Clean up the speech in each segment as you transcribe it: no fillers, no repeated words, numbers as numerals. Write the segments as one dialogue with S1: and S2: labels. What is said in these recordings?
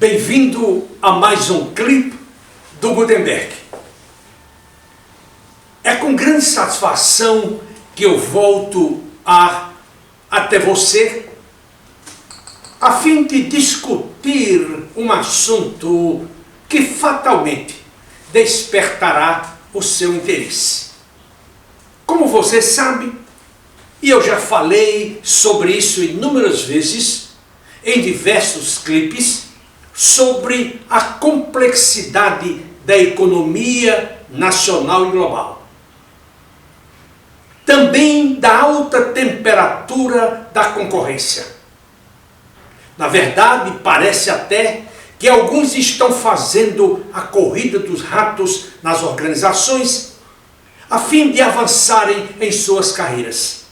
S1: Bem-vindo a mais um clipe do Gutenberg. É com grande satisfação que eu volto até você a fim de discutir um assunto que fatalmente despertará o seu interesse. Como você sabe, e eu já falei sobre isso inúmeras vezes em diversos clipes, sobre a complexidade da economia nacional e global. Também da alta temperatura da concorrência. Na verdade, parece até que alguns estão fazendo a corrida dos ratos nas organizações a fim de avançarem em suas carreiras.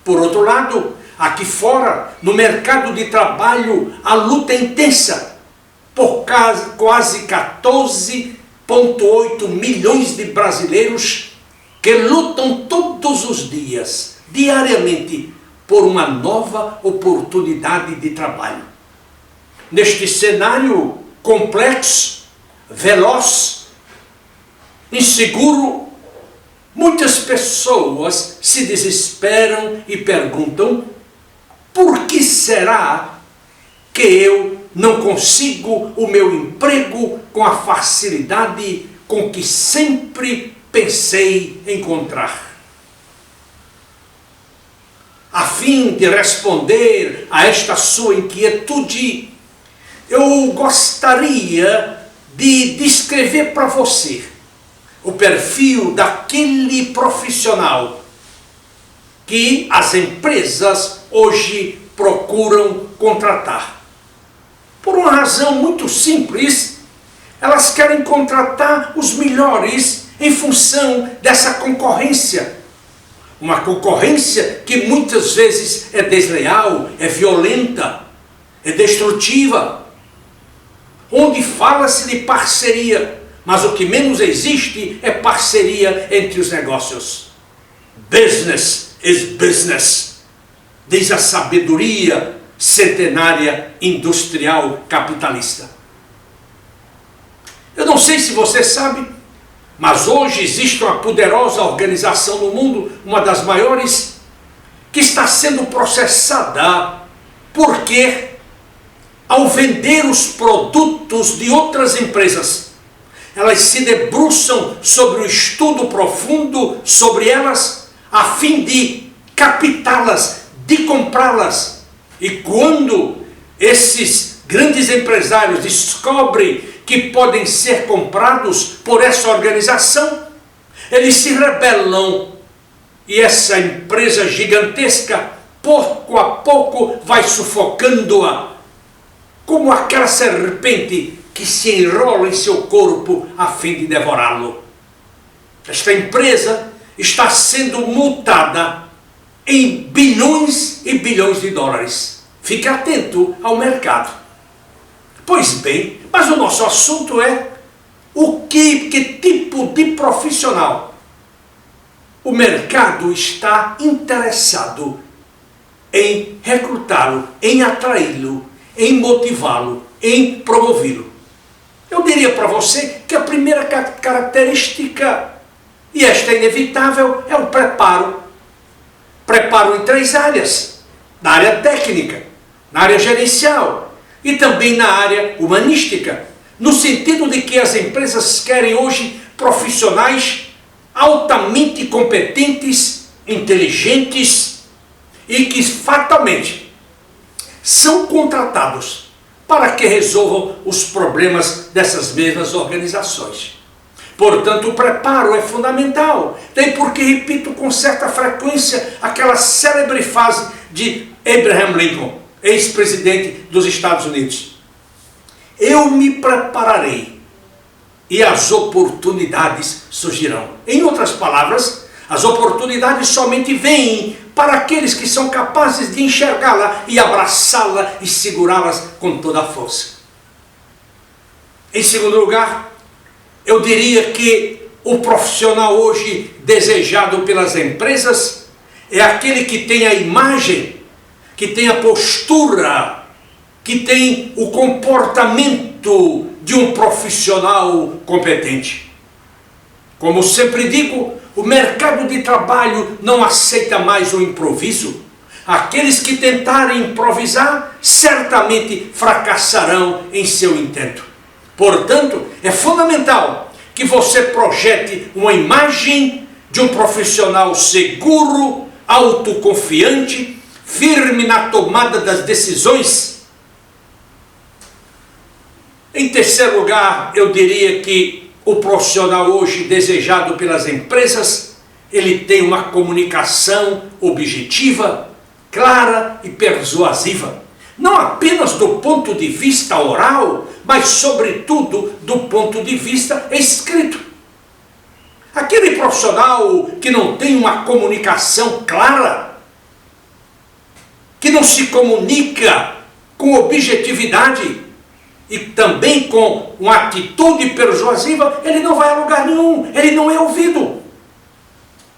S1: Por outro lado, aqui fora, no mercado de trabalho, a luta é intensa por quase 14,8 milhões de brasileiros que lutam todos os dias, diariamente, por uma nova oportunidade de trabalho. Neste cenário complexo, veloz, inseguro, muitas pessoas se desesperam e perguntam: por que será que eu não consigo o meu emprego com a facilidade com que sempre pensei encontrar? A fim de responder a esta sua inquietude, eu gostaria de descrever para você o perfil daquele profissional que as empresas hoje procuram contratar. Por uma razão muito simples, elas querem contratar os melhores em função dessa concorrência. Uma concorrência que muitas vezes é desleal, é violenta, é destrutiva, onde fala-se de parceria, mas o que menos existe é parceria entre os negócios. Business is business, diz a sabedoria centenária industrial capitalista. Eu não sei se você sabe, mas hoje existe uma poderosa organização no mundo, uma das maiores, que está sendo processada porque, ao vender os produtos de outras empresas, elas se debruçam sobre o estudo profundo sobre elas, a fim de captá-las, de comprá-las. E quando esses grandes empresários descobrem que podem ser comprados por essa organização, eles se rebelam. E essa empresa gigantesca, pouco a pouco, vai sufocando-a, como aquela serpente que se enrola em seu corpo a fim de devorá-lo. Esta empresa está sendo multada em bilhões e bilhões de dólares. Fique atento ao mercado. Pois bem, mas o nosso assunto é que tipo de profissional o mercado está interessado em recrutá-lo, em atraí-lo, em motivá-lo, em promovê-lo. Eu diria para você que a primeira característica, e esta é inevitável, é o preparo. Preparo em 3 áreas: na área técnica, na área gerencial e também na área humanística, no sentido de que as empresas querem hoje profissionais altamente competentes, inteligentes e que fatalmente são contratados para que resolvam os problemas dessas mesmas organizações. Portanto, o preparo é fundamental. Daí porque repito com certa frequência aquela célebre frase de Abraham Lincoln, ex-presidente dos Estados Unidos: eu me prepararei e as oportunidades surgirão. Em outras palavras, as oportunidades somente vêm para aqueles que são capazes de enxergá-la e abraçá-la e segurá-las com toda a força. Em segundo lugar, eu diria que o profissional hoje desejado pelas empresas é aquele que tem a imagem, que tem a postura, que tem o comportamento muito de um profissional competente. Como sempre digo, o mercado de trabalho não aceita mais o improviso. Aqueles que tentarem improvisar certamente fracassarão em seu intento. Portanto, é fundamental que você projete uma imagem de um profissional seguro, autoconfiante, firme na tomada das decisões. Em terceiro lugar, eu diria que o profissional hoje desejado pelas empresas, ele tem uma comunicação objetiva, clara e persuasiva. Não apenas do ponto de vista oral, mas sobretudo do ponto de vista escrito. Aquele profissional que não tem uma comunicação clara, que não se comunica com objetividade e também com uma atitude persuasiva, ele não vai a lugar nenhum, ele não é ouvido.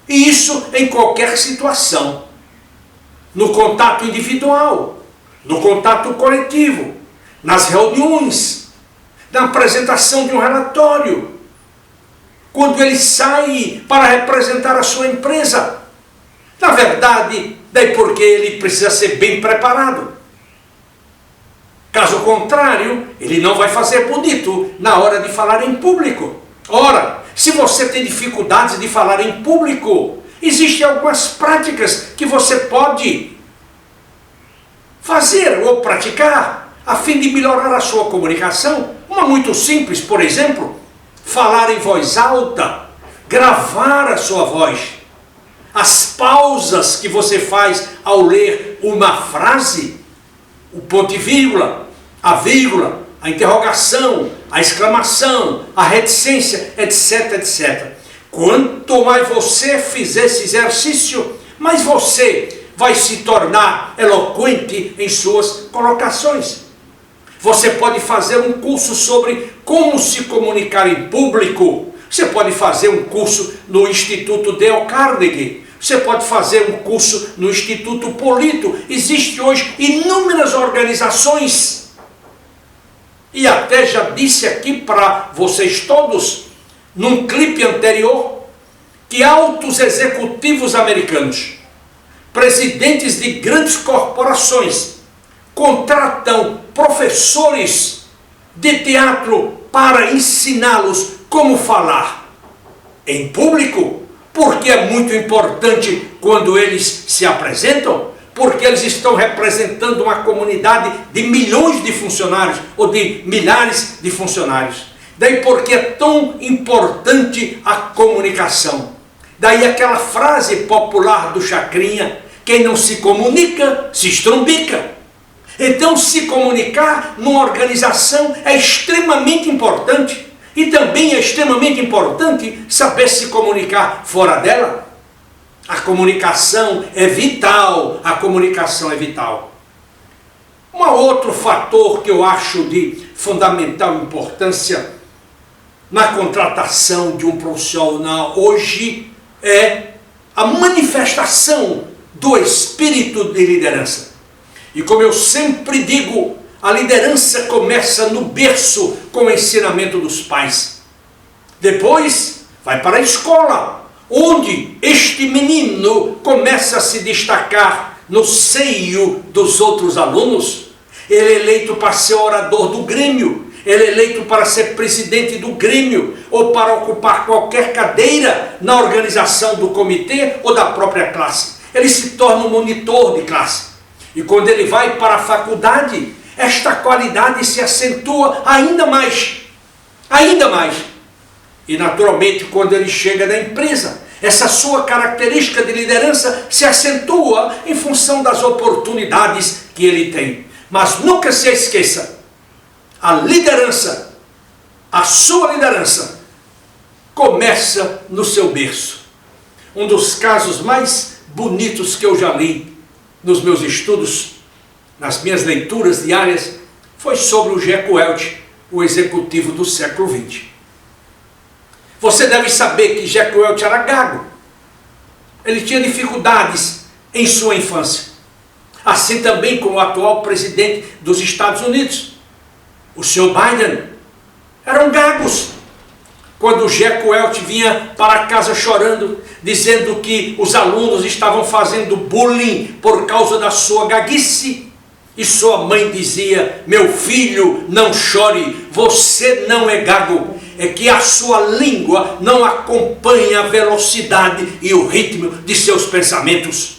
S1: E isso em qualquer situação. No contato individual, no contato coletivo, nas reuniões, na apresentação de um relatório, quando ele sai para representar a sua empresa. Na verdade, daí porque ele precisa ser bem preparado. Caso contrário, ele não vai fazer bonito na hora de falar em público. Ora, se você tem dificuldades de falar em público, existem algumas práticas que você pode fazer ou praticar a fim de melhorar a sua comunicação. Uma muito simples, por exemplo, falar em voz alta, gravar a sua voz. As pausas que você faz ao ler uma frase, o ponto e vírgula, a interrogação, a exclamação, a reticência, etc, etc. Quanto mais você fizer esse exercício, mais você vai se tornar eloquente em suas colocações. Você pode fazer um curso sobre como se comunicar em público. Você pode fazer um curso no Instituto Dale Carnegie. Você pode fazer um curso no Instituto Polito. Existem hoje inúmeras organizações. E até já disse aqui para vocês todos, num clipe anterior, que altos executivos americanos, presidentes de grandes corporações, contratam professores de teatro para ensiná-los como falar em público, porque é muito importante quando eles se apresentam, porque eles estão representando uma comunidade de milhões de funcionários ou de milhares de funcionários. Daí porque é tão importante a comunicação. Daí aquela frase popular do Chacrinha: quem não se comunica, se estrumbica. Então, se comunicar numa organização é extremamente importante. E também é extremamente importante saber se comunicar fora dela. A comunicação é vital, a comunicação é vital. Um outro fator que eu acho de fundamental importância na contratação de um profissional hoje é a manifestação do espírito de liderança. E como eu sempre digo, a liderança começa no berço com o ensinamento dos pais. Depois vai para a escola, onde este menino começa a se destacar no seio dos outros alunos. Ele é eleito para ser orador do Grêmio, ele é eleito para ser presidente do Grêmio, ou para ocupar qualquer cadeira na organização do comitê ou da própria classe. Ele se torna um monitor de classe. E quando ele vai para a faculdade, esta qualidade se acentua ainda mais. Ainda mais. E naturalmente, quando ele chega na empresa, essa sua característica de liderança se acentua em função das oportunidades que ele tem. Mas nunca se esqueça, a liderança, a sua liderança, começa no seu berço. Um dos casos mais bonitos que eu já li nos meus estudos, nas minhas leituras diárias, foi sobre o Jack Welch, o executivo do século XX. Você deve saber que Jack Welch era gago. Ele tinha dificuldades em sua infância. Assim também como o atual presidente dos Estados Unidos. o Sr. Biden, eram gagos. Quando o Jeco Welt vinha para casa chorando, dizendo que os alunos estavam fazendo bullying por causa da sua gaguice, e sua mãe dizia: meu filho, não chore, você não é gago, é que a sua língua não acompanha a velocidade e o ritmo de seus pensamentos.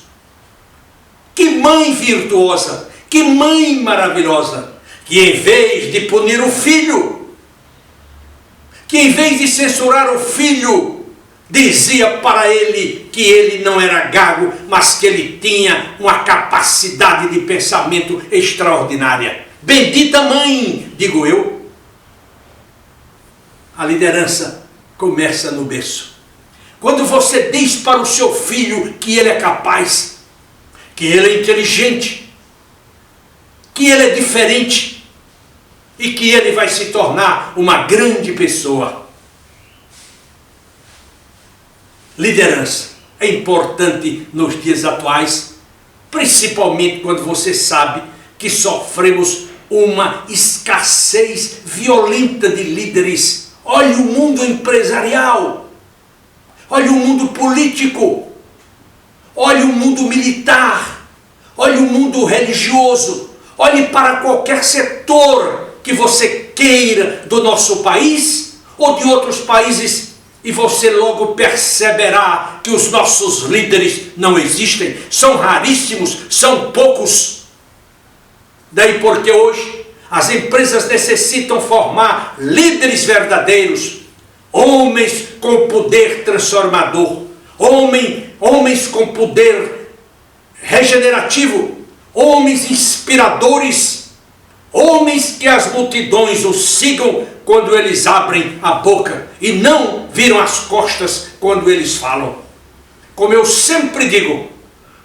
S1: Que mãe virtuosa, que mãe maravilhosa, que em vez de punir o filho, que em vez de censurar o filho, dizia para ele que ele não era gago, mas que ele tinha uma capacidade de pensamento extraordinária. Bendita mãe, digo eu. A liderança começa no berço. Quando você diz para o seu filho que ele é capaz, que ele é inteligente, que ele é diferente, e que ele vai se tornar uma grande pessoa. Liderança é importante nos dias atuais, principalmente quando você sabe que sofremos uma escassez violenta de líderes. Olhe o mundo empresarial, olhe o mundo político, olhe o mundo militar, olhe o mundo religioso, olhe para qualquer setor que você queira do nosso país ou de outros países, e você logo perceberá que os nossos líderes não existem, são raríssimos, são poucos. Daí porque hoje as empresas necessitam formar líderes verdadeiros, homens com poder transformador, homens com poder regenerativo, homens inspiradores, homens que as multidões os sigam quando eles abrem a boca e não viram as costas quando eles falam. Como eu sempre digo,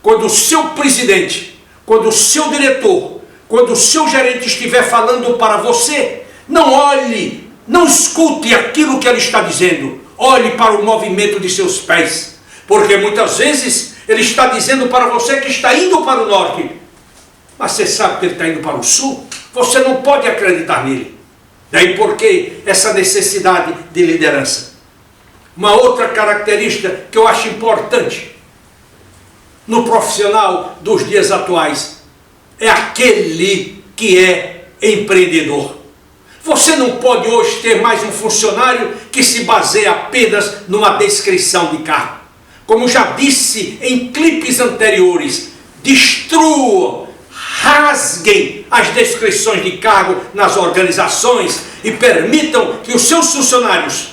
S1: quando o seu presidente, quando o seu diretor, quando o seu gerente estiver falando para você, não olhe, não escute aquilo que ele está dizendo, olhe para o movimento de seus pés, porque muitas vezes ele está dizendo para você que está indo para o norte, mas você sabe que ele está indo para o sul. Você não pode acreditar nele. Daí porque essa necessidade de liderança. Uma outra característica que eu acho importante no profissional dos dias atuais é aquele que é empreendedor. Você não pode hoje ter mais um funcionário que se baseia apenas numa descrição de cargo. Como já disse em clipes anteriores, destruam, rasguem as descrições de cargo nas organizações e permitam que os seus funcionários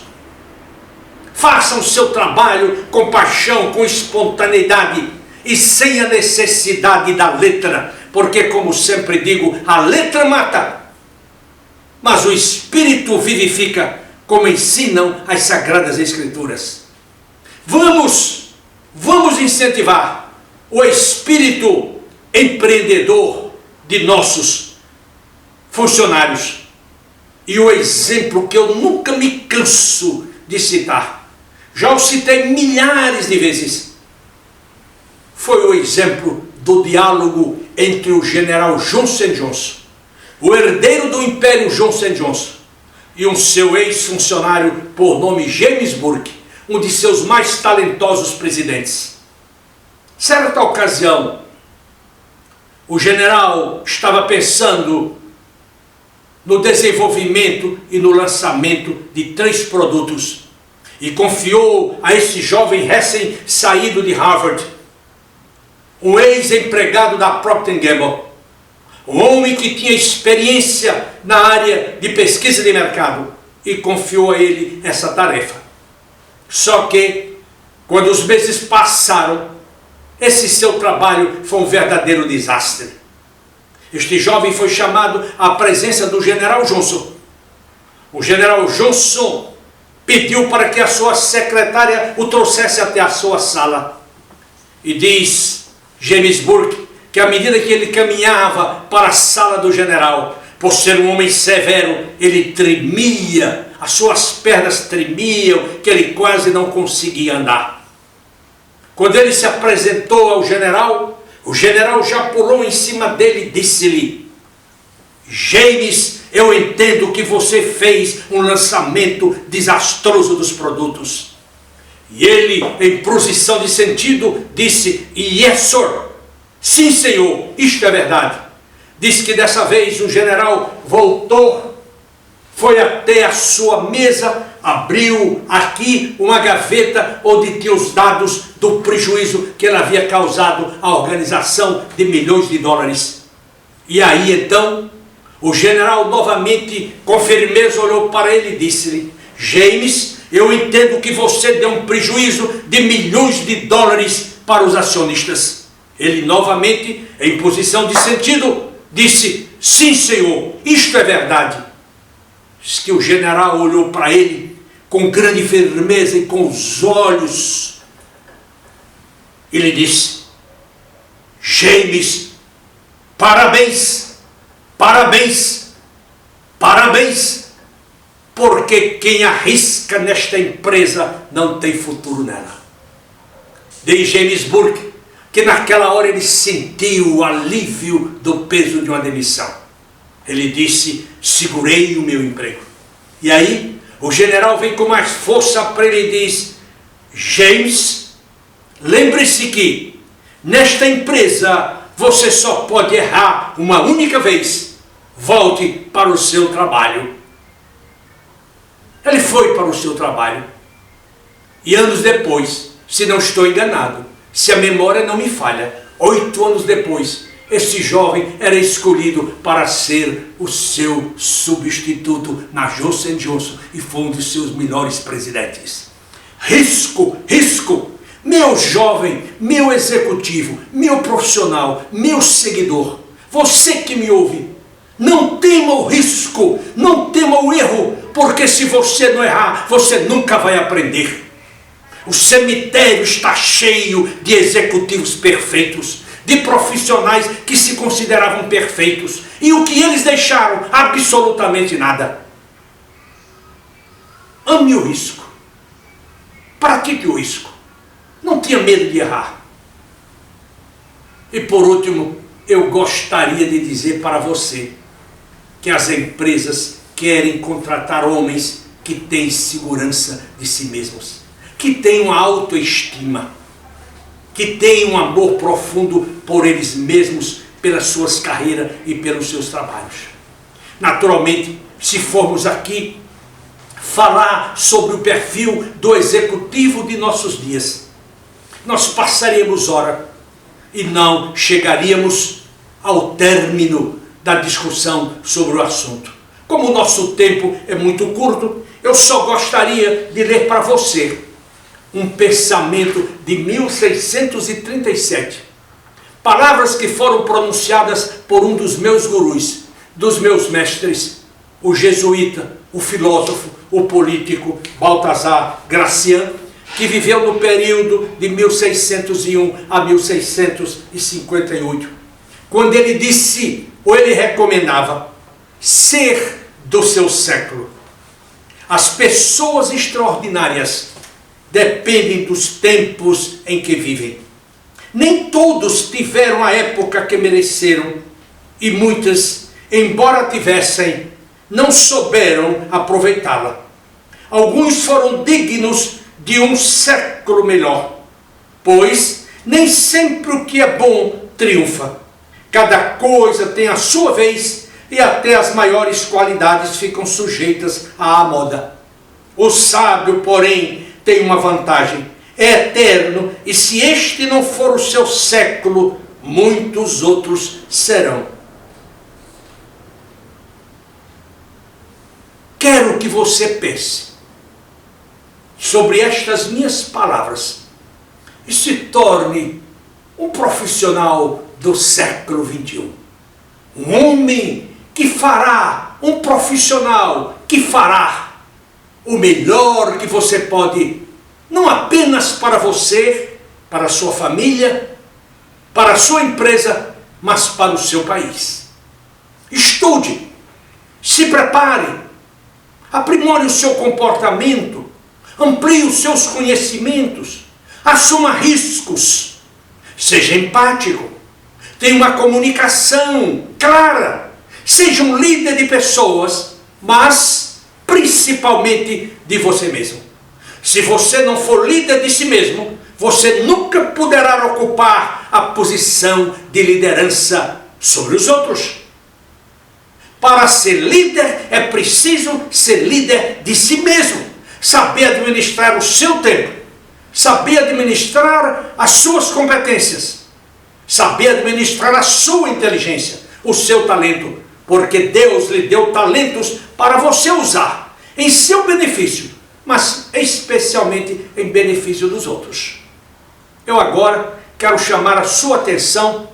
S1: façam o seu trabalho com paixão, com espontaneidade e sem a necessidade da letra, porque, como sempre digo, a letra mata, mas o Espírito vivifica, como ensinam as Sagradas Escrituras. Vamos incentivar o espírito empreendedor de nossos funcionários. E o exemplo que eu nunca me canso de citar, já o citei milhares de vezes, foi o exemplo do diálogo entre o general Johnson & Johnson, o herdeiro do Império Johnson & Johnson, e um seu ex-funcionário por nome James Burke, um de seus mais talentosos presidentes. Certa ocasião, o general estava pensando no desenvolvimento e no lançamento de 3 produtos e confiou a esse jovem recém-saído de Harvard, um ex-empregado da Procter & Gamble, um homem que tinha experiência na área de pesquisa de mercado, e confiou a ele essa tarefa. Só que, quando os meses passaram, esse seu trabalho foi um verdadeiro desastre. Este jovem foi chamado à presença do general Johnson. O general Johnson pediu para que a sua secretária o trouxesse até a sua sala. E diz James Burke que à medida que ele caminhava para a sala do general, por ser um homem severo, ele tremia, as suas pernas tremiam, que ele quase não conseguia andar. Quando ele se apresentou ao general, o general já pulou em cima dele e disse-lhe: James, eu entendo que você fez um lançamento desastroso dos produtos. E ele, em posição de sentido, disse, yes, sir. Sim, senhor, isto é verdade. Disse que dessa vez o general voltou, foi até a sua mesa, abriu aqui uma gaveta onde tinha os dados do prejuízo que ele havia causado à organização de milhões de dólares. E aí então, o general novamente, com firmeza, olhou para ele e disse-lhe, James, eu entendo que você deu um prejuízo de milhões de dólares para os acionistas. Ele novamente, em posição de sentido, disse, sim, senhor, isto é verdade. Diz que o general olhou para ele com grande firmeza e com os olhos. Ele disse, James, parabéns, parabéns, parabéns, porque quem arrisca nesta empresa não tem futuro nela. De James Burke, que naquela hora ele sentiu o alívio do peso de uma demissão. Ele disse, segurei o meu emprego. E aí, o general vem com mais força para ele e diz, James, lembre-se que nesta empresa você só pode errar uma única vez. Volte para o seu trabalho. Ele foi para o seu trabalho. E anos depois, se não estou enganado, se a memória não me falha, 8 anos depois, esse jovem era escolhido para ser o seu substituto na Johnson & Johnson e foi um dos seus melhores presidentes. Risco, risco, meu jovem, meu executivo, meu profissional, meu seguidor, você que me ouve, não tema o risco, não tema o erro, porque se você não errar, você nunca vai aprender. O cemitério está cheio de executivos perfeitos, de profissionais que se consideravam perfeitos. E o que eles deixaram? Absolutamente nada. Ame o risco. Pratique o risco. Não tenha medo de errar. E por último, eu gostaria de dizer para você que as empresas querem contratar homens que têm segurança de si mesmos, que têm uma autoestima, que têm um amor profundo por eles mesmos, pelas suas carreiras e pelos seus trabalhos. Naturalmente, se formos aqui falar sobre o perfil do executivo de nossos dias, nós passaríamos hora e não chegaríamos ao término da discussão sobre o assunto. Como o nosso tempo é muito curto, eu só gostaria de ler para você um pensamento de 1637. Palavras que foram pronunciadas por um dos meus gurus, dos meus mestres, o jesuíta, o filósofo, o político Baltazar Gracian, que viveu no período de 1601 a 1658, quando ele disse, ou ele recomendava, ser do seu século. As pessoas extraordinárias dependem dos tempos em que vivem. Nem todos tiveram a época que mereceram, e muitas, embora tivessem, não souberam aproveitá-la. Alguns foram dignos de um século melhor, pois nem sempre o que é bom triunfa. Cada coisa tem a sua vez e até as maiores qualidades ficam sujeitas à moda. O sábio, porém, tem uma vantagem: é eterno, e se este não for o seu século, muitos outros serão. Quero que você pense sobre estas minhas palavras e se torne um profissional do século XXI. Um homem que fará, um profissional que fará o melhor que você pode, não apenas para você, para a sua família, para a sua empresa, mas para o seu país. Estude, se prepare, aprimore o seu comportamento, amplie os seus conhecimentos, assuma riscos, seja empático, tenha uma comunicação clara, Seja um líder de pessoas, mas principalmente de você mesmo. Se você não for líder de si mesmo, você nunca poderá ocupar a posição de liderança sobre os outros. Para ser líder é preciso ser líder de si mesmo, saber administrar o seu tempo, saber administrar as suas competências, saber administrar a sua inteligência, o seu talento, porque Deus lhe deu talentos para você usar em seu benefício, mas especialmente em benefício dos outros. Eu agora quero chamar a sua atenção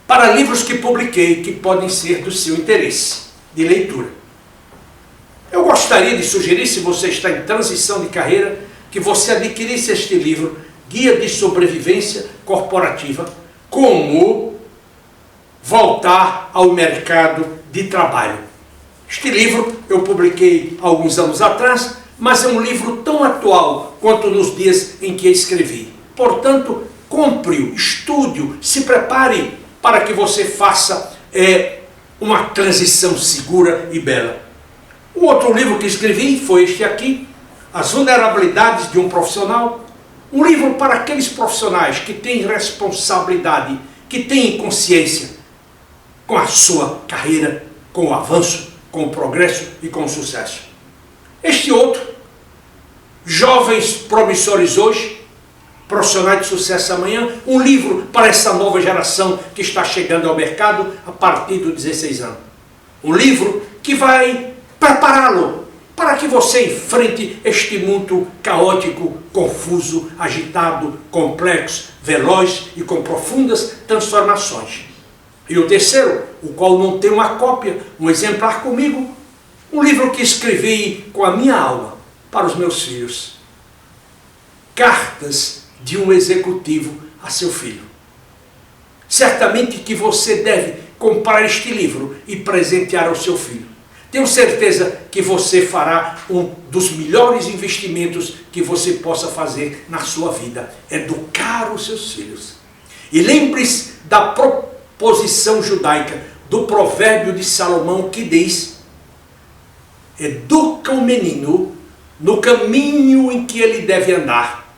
S1: para livros que publiquei que podem ser do seu interesse de leitura. Eu gostaria de sugerir, se você está em transição de carreira, que você adquirisse este livro, Guia de Sobrevivência Corporativa, Como Voltar ao Mercado de Trabalho. Este livro eu publiquei há alguns anos atrás, mas é um livro tão atual quanto nos dias em que escrevi. Portanto, compre-o, estude-o, se prepare para que você faça uma transição segura e bela. O outro livro que escrevi foi este aqui, As Vulnerabilidades de um Profissional. Um livro para aqueles profissionais que têm responsabilidade, que têm consciência com a sua carreira, com o avanço, com o progresso e com o sucesso. Este outro, Jovens Promissores Hoje, Profissionais de Sucesso Amanhã, um livro para essa nova geração que está chegando ao mercado a partir dos 16 anos. Um livro que vai prepará-lo para que você enfrente este mundo caótico, confuso, agitado, complexo, veloz e com profundas transformações. E o terceiro, o qual não tem uma cópia, um exemplar comigo, um livro que escrevi com a minha alma para os meus filhos. Cartas de um executivo a seu filho. Certamente que você deve comprar este livro e presentear ao seu filho. Tenho certeza que você fará um dos melhores investimentos que você possa fazer na sua vida. Educar os seus filhos. E lembre-se da proposição judaica, do provérbio de Salomão que diz: educa o menino no caminho em que ele deve andar,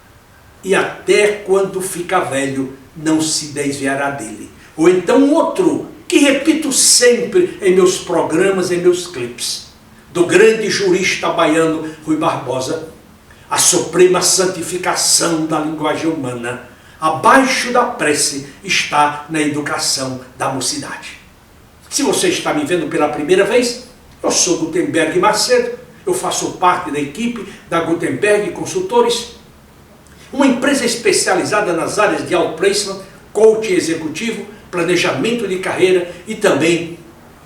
S1: e até quando fica velho não se desviará dele. Ou então outro, que repito sempre em meus programas, em meus clipes, do grande jurista baiano Rui Barbosa: a suprema santificação da linguagem humana, abaixo da prece, está na educação da mocidade. Se você está me vendo pela primeira vez, eu sou Gutenberg Macedo, eu faço parte da equipe da Gutenberg Consultores, uma empresa especializada nas áreas de outplacement, coaching executivo, planejamento de carreira e também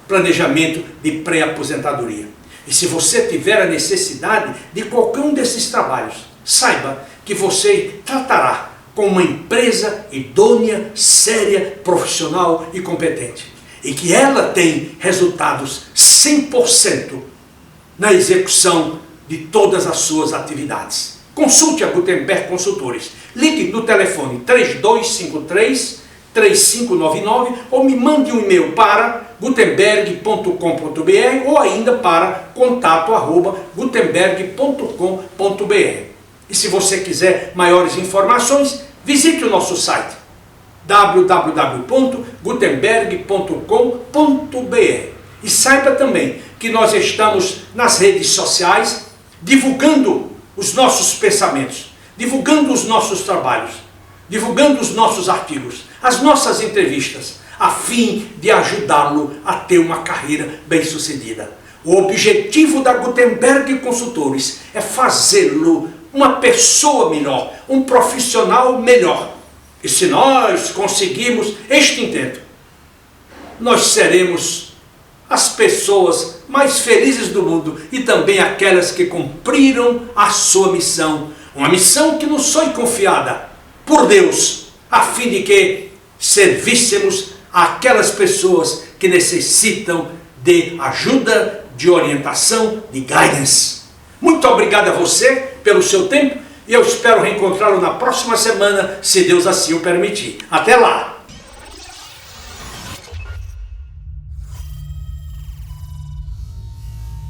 S1: planejamento de pré-aposentadoria. E se você tiver a necessidade de qualquer um desses trabalhos, saiba que você tratará com uma empresa idônea, séria, profissional e competente. E que ela tem resultados 100% na execução de todas as suas atividades. Consulte a Gutenberg Consultores. Ligue no telefone 3253-3599 ou me mande um e-mail para gutenberg.com.br ou ainda para contato@gutenberg.com.br. E se você quiser maiores informações, visite o nosso site www.gutenberg.com.br. E saiba também que nós estamos nas redes sociais divulgando os nossos pensamentos, divulgando os nossos trabalhos, divulgando os nossos artigos, as nossas entrevistas, a fim de ajudá-lo a ter uma carreira bem-sucedida. O objetivo da Gutenberg Consultores é fazê-lo uma pessoa melhor, um profissional melhor. E se nós conseguirmos este intento, nós seremos as pessoas mais felizes do mundo e também aquelas que cumpriram a sua missão. Uma missão que nos foi confiada por Deus, a fim de que servíssemos àquelas pessoas que necessitam de ajuda, de orientação, de guidance. Muito obrigado a você pelo seu tempo e eu espero reencontrá-lo na próxima semana, se Deus assim o permitir. Até lá!